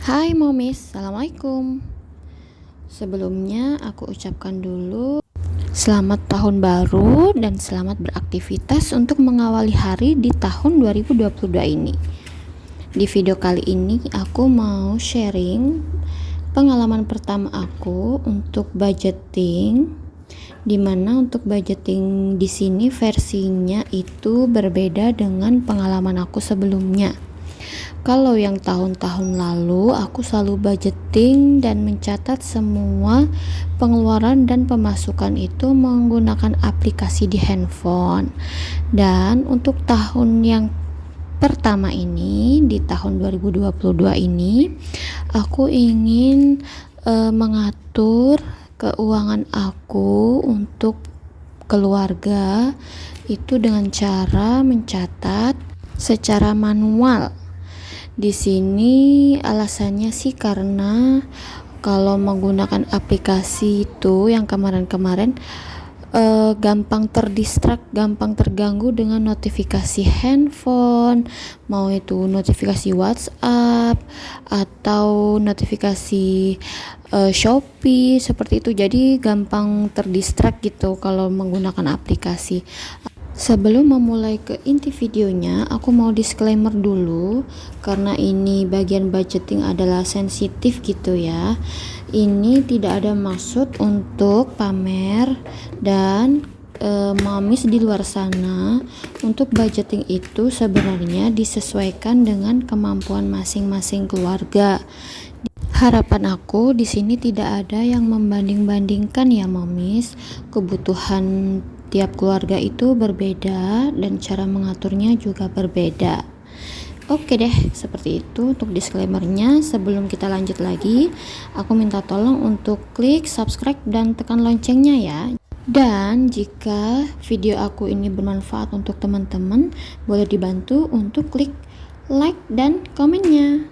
Hai Momis, Assalamualaikum. Sebelumnya aku ucapkan dulu selamat tahun baru dan selamat beraktivitas untuk mengawali hari di tahun 2022 ini. Di video kali ini aku mau sharing pengalaman pertama aku untuk budgeting, dimana untuk budgeting di sini versinya itu berbeda dengan pengalaman aku sebelumnya. Kalau yang tahun-tahun lalu aku selalu budgeting dan mencatat semua pengeluaran dan pemasukan itu menggunakan aplikasi di handphone. Dan untuk tahun yang pertama ini, di tahun 2022 ini, aku ingin mengatur keuangan aku untuk keluarga itu dengan cara mencatat secara manual. Di sini alasannya sih karena kalau menggunakan aplikasi itu yang kemarin-kemarin gampang gampang terganggu dengan notifikasi handphone, mau itu notifikasi WhatsApp atau notifikasi Shopee seperti itu. Jadi gampang gitu kalau menggunakan aplikasi. Sebelum memulai ke inti videonya, aku mau disclaimer dulu karena ini bagian budgeting adalah sensitif gitu ya. Ini tidak ada maksud untuk pamer dan mamis di luar sana. Untuk budgeting itu sebenarnya disesuaikan dengan kemampuan masing-masing keluarga. Harapan aku di sini tidak ada yang membanding-bandingkan ya mamis. Kebutuhan tiap keluarga itu berbeda dan cara mengaturnya juga berbeda. Oke deh, seperti itu untuk disclaimernya. Sebelum kita lanjut lagi, aku minta tolong untuk klik subscribe dan tekan loncengnya ya. Dan jika video aku ini bermanfaat untuk teman-teman, boleh dibantu untuk klik like dan komennya.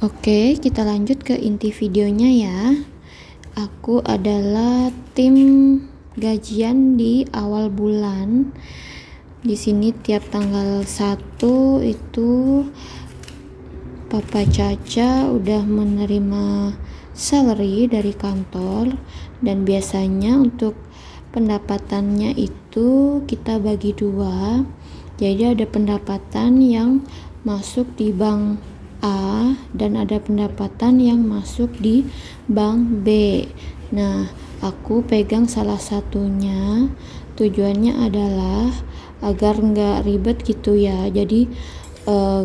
Oke, kita lanjut ke inti videonya ya. Aku adalah tim gajian di awal bulan. Di sini tiap tanggal 1 itu Papa Caca udah menerima salary dari kantor, dan biasanya untuk pendapatannya itu kita bagi dua. Jadi ada pendapatan yang masuk di bank A dan ada pendapatan yang masuk di bank B. Nah, aku pegang salah satunya. Tujuannya adalah agar nggak ribet gitu ya. Jadi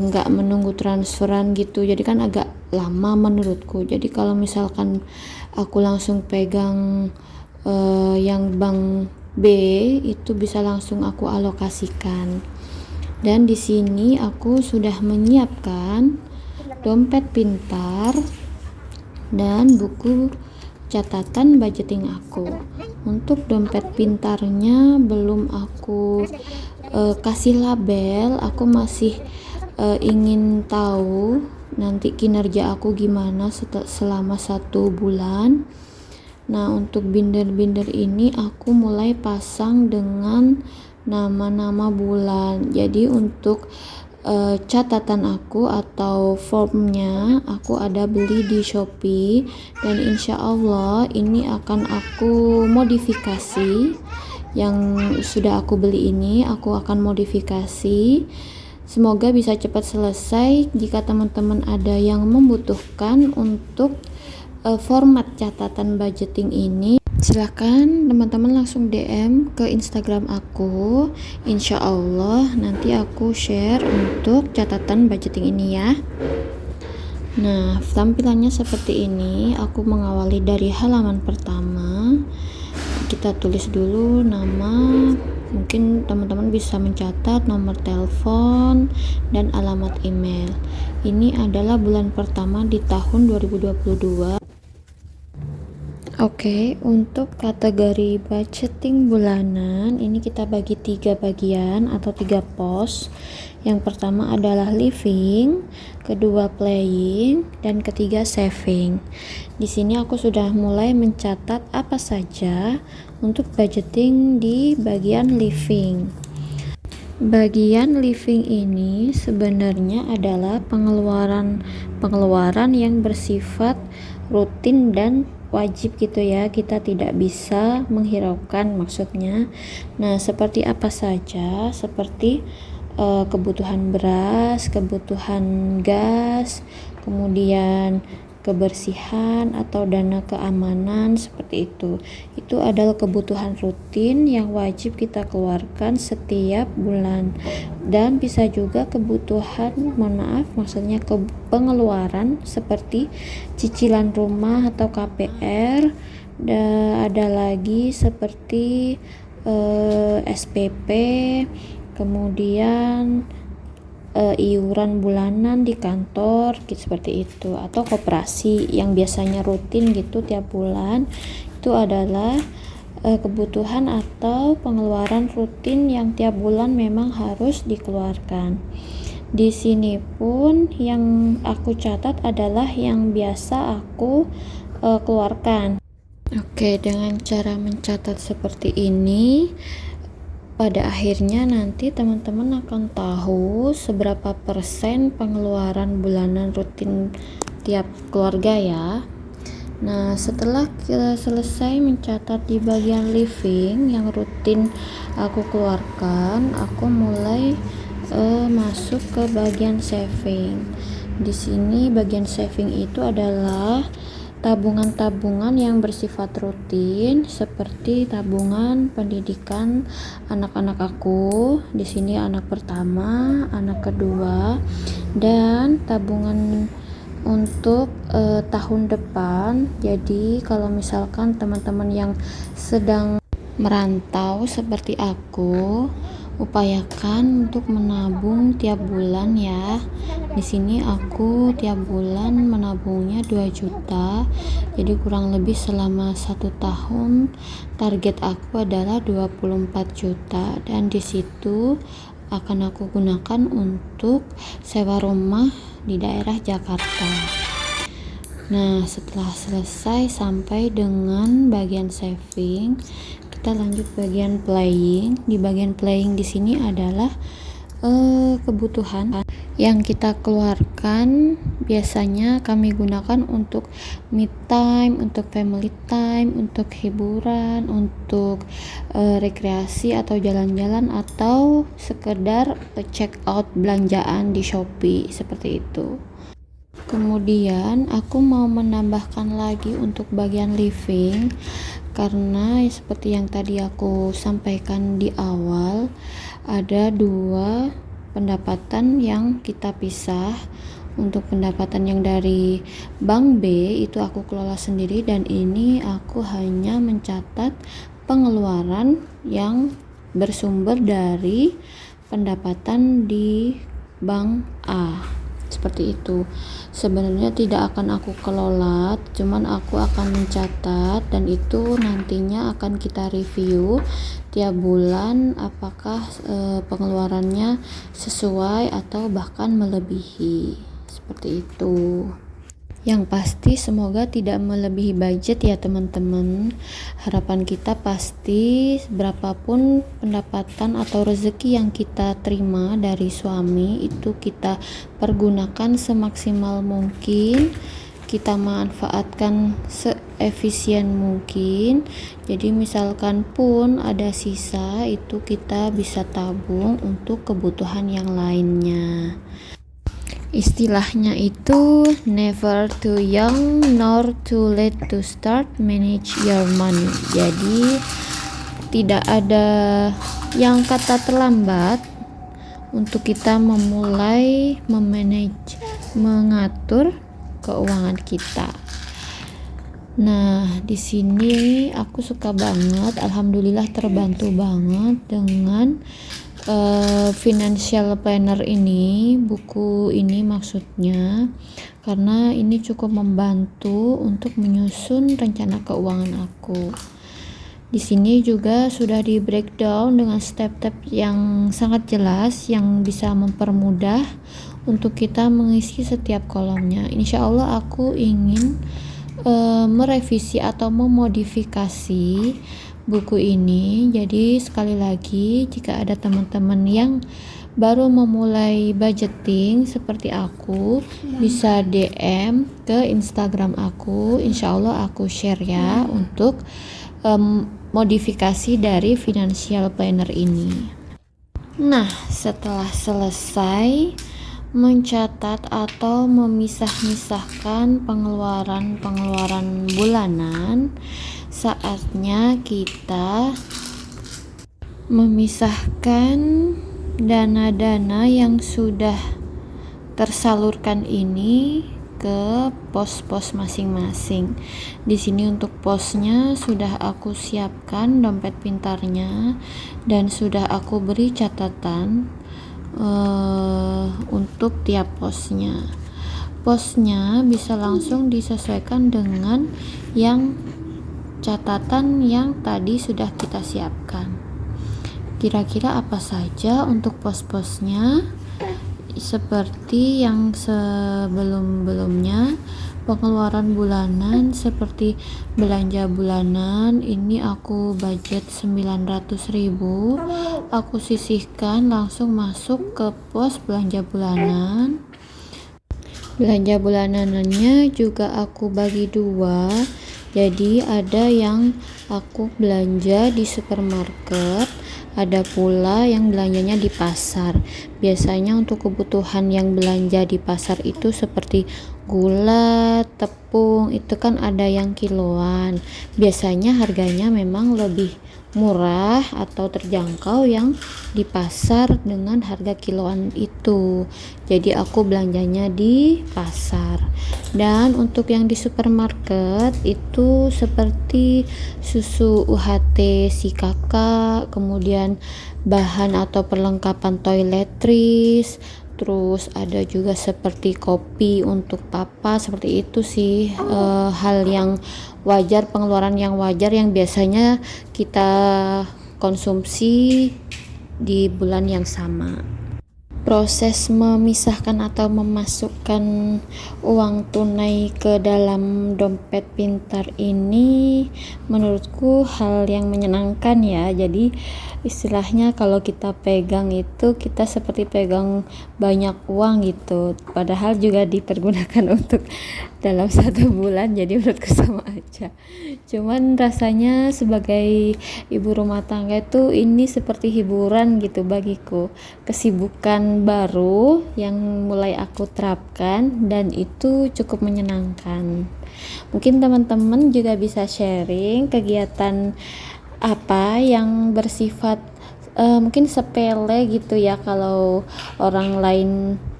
nggak menunggu transferan gitu. Jadi kan agak lama menurutku. Jadi kalau misalkan aku langsung pegang yang bank B, itu bisa langsung aku alokasikan. Dan di sini aku sudah menyiapkan dompet pintar dan buku catatan budgeting aku. Untuk dompet pintarnya belum aku kasih label. Aku masih ingin tahu nanti kinerja aku gimana selama 1 bulan. Nah, untuk binder-binder ini aku mulai pasang dengan nama-nama bulan. Jadi untuk catatan aku atau formnya aku ada beli di Shopee, dan insya Allah ini akan aku modifikasi. Yang sudah aku beli ini aku akan modifikasi, semoga bisa cepat selesai. Jika teman-teman ada yang membutuhkan untuk format catatan budgeting ini, silakan teman-teman langsung DM ke Instagram aku. Insya Allah nanti aku share untuk catatan budgeting ini ya. Nah, tampilannya seperti ini. Aku mengawali dari halaman pertama. Kita tulis dulu nama. Mungkin teman-teman bisa mencatat nomor telepon dan alamat email. Ini adalah bulan pertama di tahun 2022. Oke, untuk kategori budgeting bulanan ini kita bagi 3 bagian atau 3 pos. Yang pertama adalah living, kedua playing, dan ketiga saving. Di sini aku sudah mulai mencatat apa saja untuk budgeting di bagian living. Bagian living ini sebenarnya adalah pengeluaran yang bersifat rutin dan wajib gitu ya, kita tidak bisa menghiraukan maksudnya. Nah, seperti apa saja? Seperti kebutuhan beras, kebutuhan gas, kemudian kebersihan atau dana keamanan seperti itu. Itu adalah kebutuhan rutin yang wajib kita keluarkan setiap bulan. Dan bisa juga kebutuhan, maksudnya pengeluaran seperti cicilan rumah atau KPR. Ada lagi seperti SPP, kemudian iuran bulanan di kantor gitu, seperti itu, atau koperasi yang biasanya rutin gitu tiap bulan. Itu adalah kebutuhan atau pengeluaran rutin yang tiap bulan memang harus dikeluarkan. Di sini pun yang aku catat adalah yang biasa aku keluarkan. Oke, dengan cara mencatat seperti ini, pada akhirnya nanti teman-teman akan tahu seberapa persen pengeluaran bulanan rutin tiap keluarga ya. Nah, setelah kita selesai mencatat di bagian living yang rutin aku keluarkan, aku mulai masuk ke bagian saving. Di sini bagian saving itu adalah tabungan-tabungan yang bersifat rutin, seperti tabungan pendidikan anak-anak aku. Di sini anak pertama, anak kedua, dan tabungan untuk tahun depan. Jadi kalau misalkan teman-teman yang sedang merantau seperti aku, upayakan untuk menabung tiap bulan ya. Di sini aku tiap bulan menabungnya 2 juta. Jadi kurang lebih selama 1 tahun target aku adalah 24 juta, dan di situ akan aku gunakan untuk sewa rumah di daerah Jakarta. Nah, setelah selesai sampai dengan bagian saving, kita lanjut bagian playing. Di bagian playing di sini adalah kebutuhan yang kita keluarkan, biasanya kami gunakan untuk me time, untuk family time, untuk hiburan, untuk rekreasi atau jalan-jalan, atau sekedar check out belanjaan di Shopee seperti itu. Kemudian aku mau menambahkan lagi untuk bagian living, karena seperti yang tadi aku sampaikan di awal, ada 2 pendapatan yang kita pisah. Untuk pendapatan yang dari Bank B itu aku kelola sendiri, dan ini aku hanya mencatat pengeluaran yang bersumber dari pendapatan di Bank A. Seperti itu. Sebenarnya tidak akan aku kelola, cuman aku akan mencatat, dan itu nantinya akan kita review tiap bulan apakah pengeluarannya sesuai atau bahkan melebihi. Seperti itu. Yang pasti semoga tidak melebihi budget ya teman-teman. Harapan kita pasti berapapun pendapatan atau rezeki yang kita terima dari suami, itu kita pergunakan semaksimal mungkin, kita manfaatkan seefisien mungkin. Jadi misalkan pun ada sisa, itu kita bisa tabung untuk kebutuhan yang lainnya. Istilahnya itu never too young nor too late to start manage your money. Jadi tidak ada yang kata terlambat untuk kita memulai mengatur keuangan kita. Nah, di sini aku suka banget, alhamdulillah terbantu banget dengan financial planner ini, buku ini maksudnya, karena ini cukup membantu untuk menyusun rencana keuangan aku. Di sini juga sudah di breakdown dengan step-step yang sangat jelas yang bisa mempermudah untuk kita mengisi setiap kolomnya. Insya Allah aku ingin merevisi atau memodifikasi buku ini. Jadi sekali lagi, jika ada teman-teman yang baru memulai budgeting seperti aku, bisa DM ke Instagram aku. Insya Allah aku share ya untuk modifikasi dari financial planner ini. Nah, setelah selesai mencatat atau memisah-misahkan pengeluaran bulanan, saatnya kita memisahkan dana-dana yang sudah tersalurkan ini ke pos-pos masing-masing. Di sini untuk posnya sudah aku siapkan dompet pintarnya dan sudah aku beri catatan untuk tiap posnya. Posnya bisa langsung disesuaikan dengan yang catatan yang tadi sudah kita siapkan. Kira-kira apa saja untuk pos-posnya? Seperti yang sebelum-belumnya, pengeluaran bulanan seperti belanja bulanan ini aku budget 900.000, aku sisihkan langsung masuk ke pos belanja bulanan. Belanja bulanannya juga aku bagi dua, jadi ada yang aku belanja di supermarket, ada pula yang belanjanya di pasar. Biasanya untuk kebutuhan yang belanja di pasar itu seperti gula, tepung, itu kan ada yang kiloan. Biasanya harganya memang lebih murah atau terjangkau yang di pasar dengan harga kiloan itu. Jadi aku belanjanya di pasar. Dan untuk yang di supermarket itu seperti susu UHT si kakak, kemudian bahan atau perlengkapan toiletries, terus ada juga seperti kopi untuk papa, seperti itu sih hal yang wajar, pengeluaran yang wajar yang biasanya kita konsumsi di bulan yang sama. Proses memisahkan atau memasukkan uang tunai ke dalam dompet pintar ini menurutku hal yang menyenangkan ya. Jadi istilahnya kalau kita pegang itu kita seperti pegang banyak uang gitu, padahal juga dipergunakan untuk dalam satu bulan, jadi menurutku sama aja. Cuman rasanya sebagai ibu rumah tangga itu ini seperti hiburan gitu bagiku, kesibukan baru yang mulai aku terapkan dan itu cukup menyenangkan. Mungkin teman-teman juga bisa sharing kegiatan apa yang bersifat mungkin sepele gitu ya kalau orang lain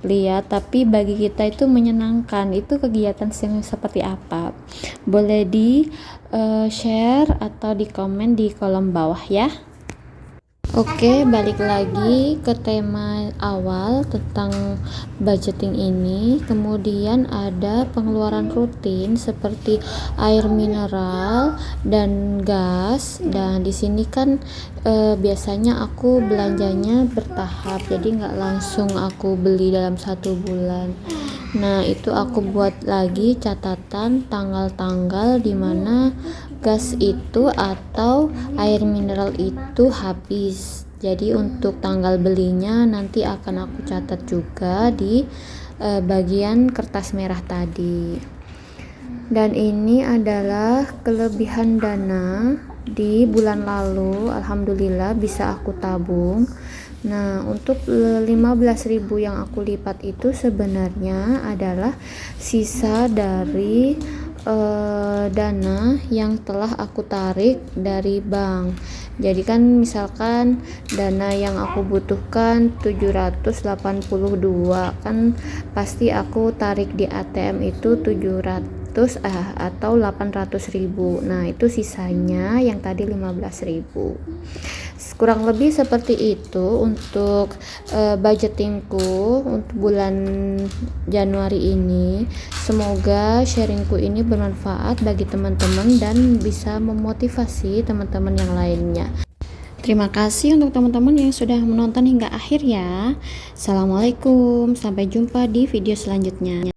lihat, tapi bagi kita itu menyenangkan. Itu kegiatan yang seperti apa? Boleh di share atau di komen di kolom bawah ya. Oke, balik lagi ke tema awal tentang budgeting ini. Kemudian ada pengeluaran rutin seperti air mineral dan gas. Dan di sini kan biasanya aku belanjanya bertahap, jadi nggak langsung aku beli dalam satu bulan. Nah, itu aku buat lagi catatan tanggal-tanggal dimana gas itu atau air mineral itu habis. Jadi untuk tanggal belinya nanti akan aku catat juga di bagian kertas merah tadi. Dan ini adalah kelebihan dana di bulan lalu, alhamdulillah bisa aku tabung. Nah, untuk 15.000 yang aku lipat itu sebenarnya adalah sisa dari dana yang telah aku tarik dari bank. Jadi kan misalkan dana yang aku butuhkan 782, kan pasti aku tarik di ATM itu 700 atau 800.000. Nah, itu sisanya yang tadi 15.000. Kurang lebih seperti itu untuk budgetingku untuk bulan Januari ini. Semoga sharingku ini bermanfaat bagi teman-teman dan bisa memotivasi teman-teman yang lainnya. Terima kasih untuk teman-teman yang sudah menonton hingga akhir ya. Assalamualaikum, sampai jumpa di video selanjutnya.